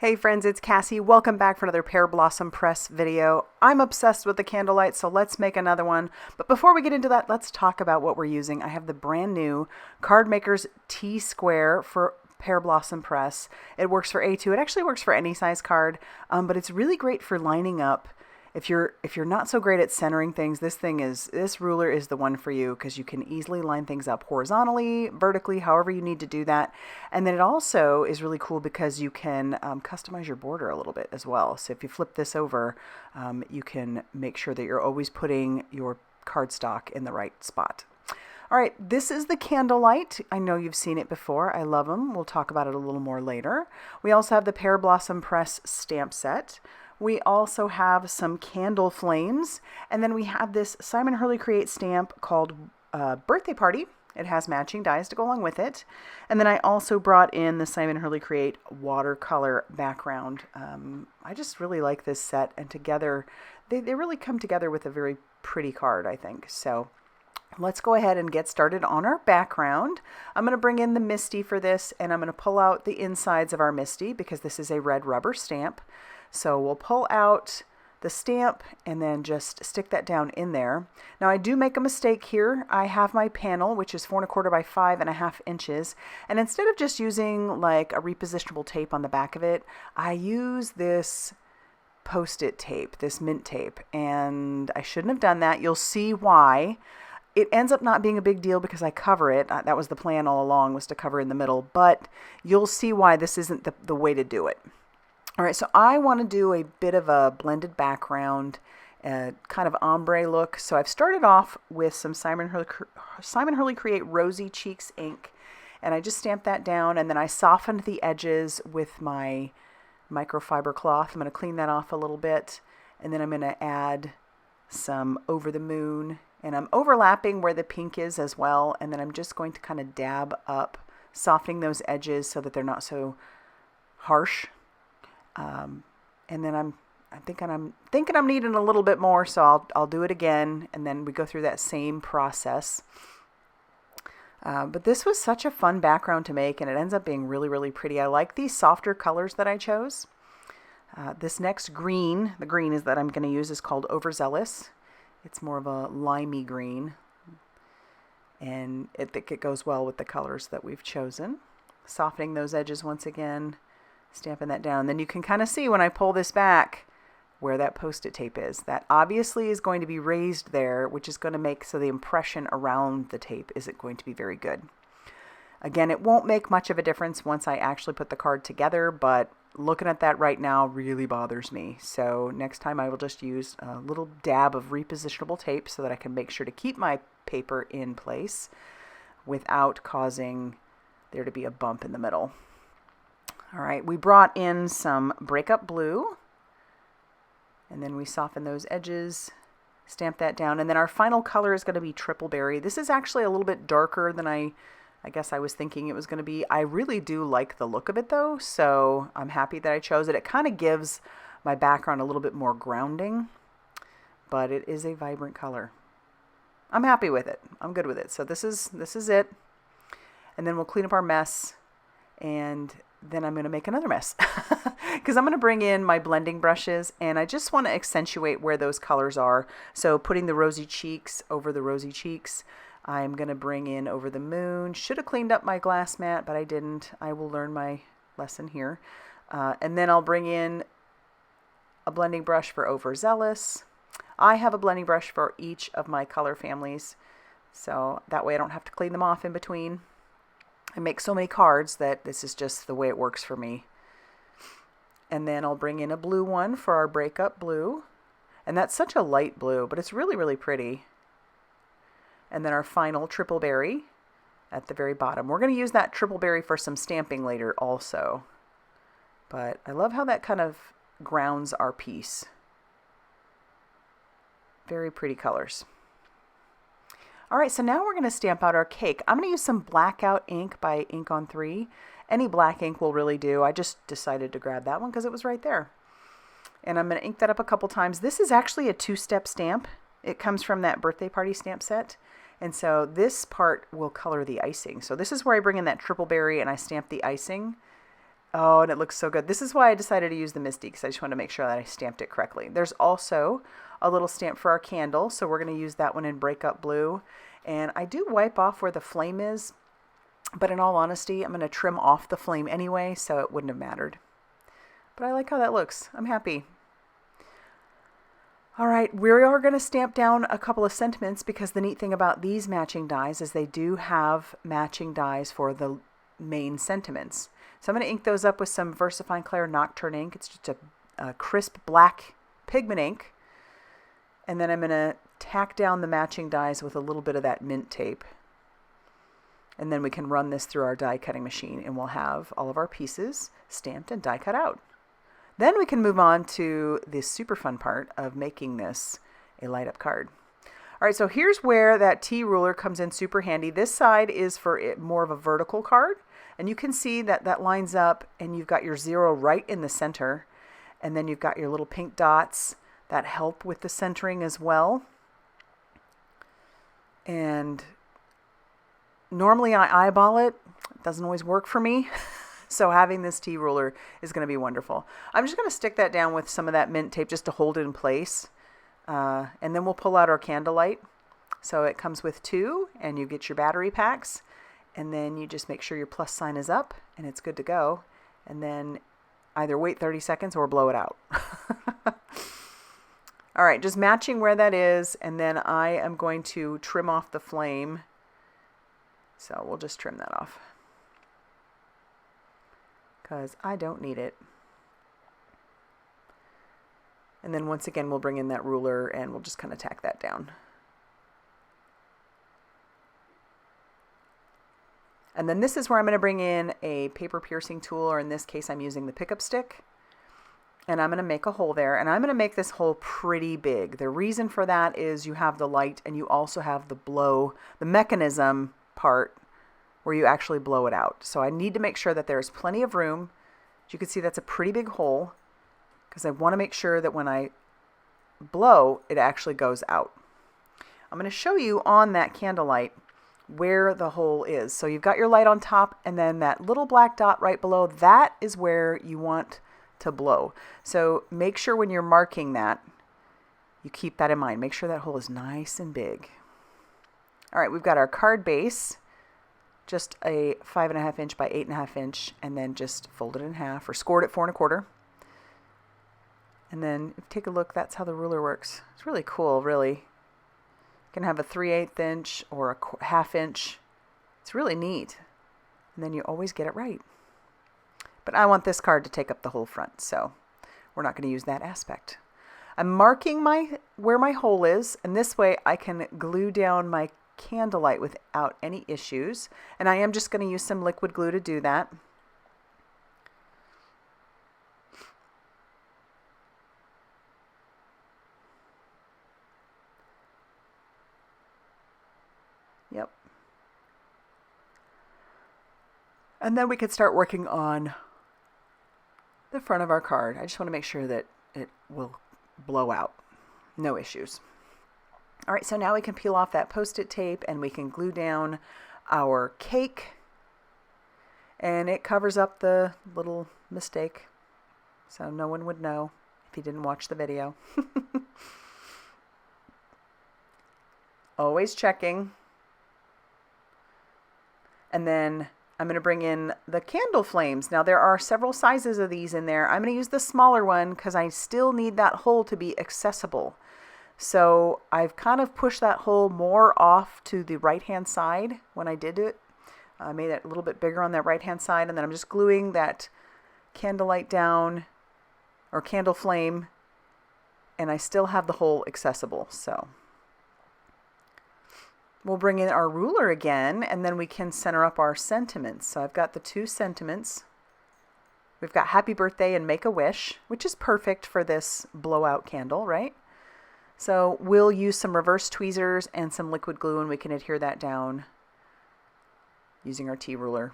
Hey friends, it's Cassie. Welcome back for another Pearblossom press video. I'm obsessed with the candlelight, so let's make another one. But before we get into that, let's talk about what we're using. I have the brand new Cardmaker's T-Square for Pearblossom press. It works for A2. It actually works for any size card, but it's really great for lining up. If you're not so great at centering things, this ruler is the one for you because you can easily line things up horizontally, vertically, however you need to do that. And then it also is really cool because you can customize your border a little bit as well. So if you flip this over, you can make sure that you're always putting your cardstock in the right spot. All right, this is the candlelight. I know you've seen it before. I love them. We'll talk about it a little more later. We also have the Pearblossom press stamp set. We also have some candle flames, and then we have this Simon Hurley Create stamp called Birthday Party. It has matching dies to go along with it. And then I also brought in the Simon Hurley Create watercolor background. I just really like this set, and together, they really come together with a very pretty card, I think. So let's go ahead and get started on our background. I'm going to bring in the Misty for this, and I'm going to pull out the insides of our Misty because this is a red rubber stamp. So we'll pull out the stamp and then just stick that down in there. Now I do make a mistake here. I have my panel, which is 4 1/4 by 5.5 inches. And instead of just using like a repositionable tape on the back of it, I use this Post-it tape, this mint tape. And I shouldn't have done that. You'll see why. It ends up not being a big deal because I cover it. That was the plan all along, was to cover in the middle. But you'll see why this isn't the way to do it. All right, so I want to do a bit of a blended background, kind of ombre look. So I've started off with some Simon Hurley Create Rosy Cheeks ink, and I just stamped that down, and then I softened the edges with my microfiber cloth. I'm going to clean that off a little bit, and then I'm going to add some Over the Moon, and I'm overlapping where the pink is as well, and then I'm just going to kind of dab up, softening those edges so that they're not so harsh. And then I'm thinking I'm needing a little bit more, so I'll do it again, and then we go through that same process. But this was such a fun background to make, and it ends up being really, really pretty. I like these softer colors that I chose. This next green, the green is that I'm going to use is called Overzealous. It's more of a limey green, and I think it goes well with the colors that we've chosen. Softening those edges once again. Stamping that down. Then you can kind of see when I pull this back where that Post-it tape is. That obviously is going to be raised there, which is going to make so the impression around the tape isn't going to be very good. Again, it won't make much of a difference once I actually put the card together, but looking at that right now really bothers me. So next time I will just use a little dab of repositionable tape so that I can make sure to keep my paper in place without causing there to be a bump in the middle. All right, we brought in some Breakup blue, and then we soften those edges, stamp that down, and then our final color is going to be Triple Berry. This is actually a little bit darker than I guess I was thinking it was going to be. I really do like the look of it though, so I'm happy that I chose it. It kind of gives my background a little bit more grounding, but it is a vibrant color. I'm happy with it. I'm good with it. So this is it, and then we'll clean up our mess, and then I'm going to make another mess because I'm going to bring in my blending brushes, and I just want to accentuate where those colors are. So putting the Rosy Cheeks over the Rosy Cheeks, I'm going to bring in Over the Moon. Should have cleaned up my glass mat, but I didn't. I will learn my lesson here. And then I'll bring in a blending brush for Overzealous. I have a blending brush for each of my color families, so that way I don't have to clean them off in between. I make so many cards that this is just the way it works for me. And then I'll bring in a blue one for our Breakup blue. And that's such a light blue, but it's really, really pretty. And then our final Triple Berry at the very bottom. We're going to use that Triple Berry for some stamping later also. But I love how that kind of grounds our piece. Very pretty colors. All right, so now we're going to stamp out our cake. I'm going to use some Blackout ink by Ink on 3. Any black ink will really do. I just decided to grab that one because it was right there. And I'm going to ink that up a couple times. This is actually a 2-step stamp. It comes from that birthday party stamp set. And so this part will color the icing. So this is where I bring in that Triple Berry and I stamp the icing. Oh, and it looks so good. This is why I decided to use the Misty, because I just wanted to make sure that I stamped it correctly. There's also a little stamp for our candle, so we're going to use that one in Breakup Blue. And I do wipe off where the flame is, but in all honesty, I'm going to trim off the flame anyway, so it wouldn't have mattered. But I like how that looks. I'm happy. All right, we are going to stamp down a couple of sentiments, because the neat thing about these matching dies is they do have matching dies for the main sentiments. So I'm going to ink those up with some VersaFine Clair Nocturne ink. It's just a crisp black pigment ink. And then I'm going to tack down the matching dies with a little bit of that mint tape. And then we can run this through our die cutting machine, and we'll have all of our pieces stamped and die cut out. Then we can move on to the super fun part of making this a light up card. All right, so here's where that T ruler comes in super handy. This side is for more of a vertical card, and you can see that that lines up, and you've got your 0 right in the center, and then you've got your little pink dots that help with the centering as well. And normally I eyeball it. It doesn't always work for me. So having this T ruler is going to be wonderful. I'm just going to stick that down with some of that mint tape just to hold it in place. And then we'll pull out our candlelight. So it comes with 2, and you get your battery packs. And then you just make sure your plus sign is up, and it's good to go. And then either wait 30 seconds or blow it out. All right, just matching where that is. And then I am going to trim off the flame. So we'll just trim that off, because I don't need it. And then once again, we'll bring in that ruler, and we'll just kind of tack that down. And then this is where I'm going to bring in a paper piercing tool, or in this case, I'm using the pickup stick. And I'm going to make a hole there, and I'm going to make this hole pretty big. The reason for that is you have the light, and you also have the blow, the mechanism part where you actually blow it out. So I need to make sure that there's plenty of room. As you can see, that's a pretty big hole, because I want to make sure that when I blow, it actually goes out. I'm going to show you on that candlelight where the hole is. So you've got your light on top, and then that little black dot right below, that is where you want to blow. So make sure when you're marking that, you keep that in mind. Make sure that hole is nice and big. All right, we've got our card base, just a 5.5 inch by 8.5 inch, and then just fold it in half or scored at 4 1/4. And then take a look, that's how the ruler works. It's really cool, really. You can have a 3/8 inch or a 1/2 inch. It's really neat. And then you always get it right. But I want this card to take up the whole front, so we're not going to use that aspect. I'm marking where my hole is, and this way I can glue down my candlelight without any issues. And I am just going to use some liquid glue to do that. Yep. And then we can start working on the front of our card. I just want to make sure that it will blow out. No issues. All right, so now we can peel off that Post-it tape, and we can glue down our cake, and it covers up the little mistake, so no one would know if you didn't watch the video. Always checking. And then I'm going to bring in the candle flames. Now there are several sizes of these in there. I'm going to use the smaller one because I still need that hole to be accessible. So I've kind of pushed that hole more off to the right hand side when I did it. I made it a little bit bigger on that right hand side, and then I'm just gluing that candlelight down, or candle flame, and I still have the hole accessible. So we'll bring in our ruler again, and then we can center up our sentiments. So I've got the 2 sentiments. We've got Happy Birthday and Make a Wish, which is perfect for this blowout candle, right? So we'll use some reverse tweezers and some liquid glue, and we can adhere that down using our T ruler.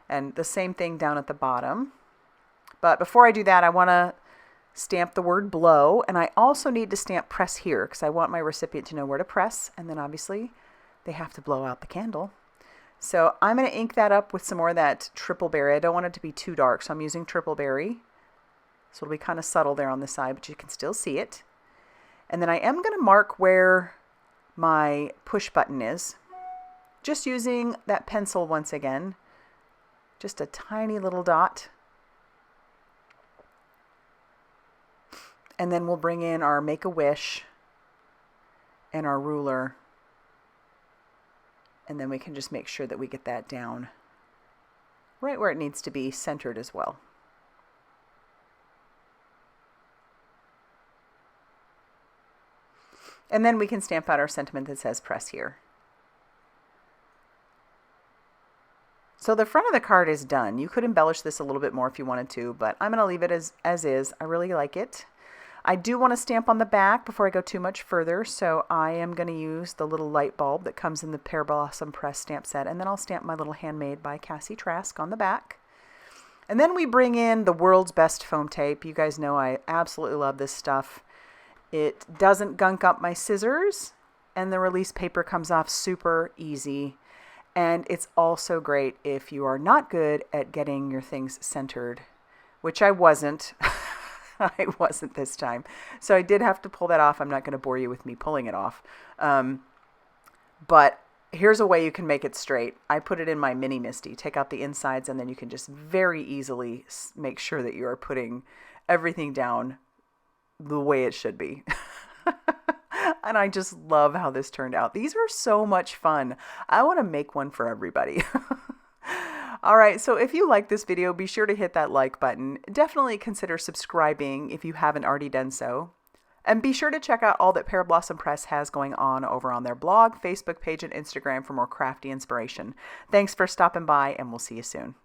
And the same thing down at the bottom. But before I do that, I want to stamp the word blow, and I also need to stamp press here because I want my recipient to know where to press, and then obviously they have to blow out the candle. So I'm going to ink that up with some more of that triple berry. I don't want it to be too dark, so I'm using triple berry. So it'll be kind of subtle there on the side, but you can still see it. And then I am going to mark where my push button is, just using that pencil once again. Just a tiny little dot. And then we'll bring in our Make-A-Wish and our ruler. And then we can just make sure that we get that down right where it needs to be, centered as well. And then we can stamp out our sentiment that says press here. So the front of the card is done. You could embellish this a little bit more if you wanted to, but I'm going to leave it as is. I really like it. I do want to stamp on the back before I go too much further, so I am going to use the little light bulb that comes in the Pearblossom press stamp set, and then I'll stamp my little Handmade by Cassie Trask on the back. And then we bring in the world's best foam tape. You guys know I absolutely love this stuff. It doesn't gunk up my scissors, and the release paper comes off super easy. And it's also great if you are not good at getting your things centered, which I wasn't. I wasn't this time. So I did have to pull that off. I'm not going to bore you with me pulling it off. But here's a way you can make it straight. I put it in my mini MISTI. Take out the insides, and then you can just very easily make sure that you are putting everything down the way it should be. And I just love how this turned out. These are so much fun. I want to make one for everybody. All right, so if you like this video, be sure to hit that like button. Definitely consider subscribing if you haven't already done so. And be sure to check out all that Pearblossom Press has going on over on their blog, Facebook page, and Instagram for more crafty inspiration. Thanks for stopping by, and we'll see you soon.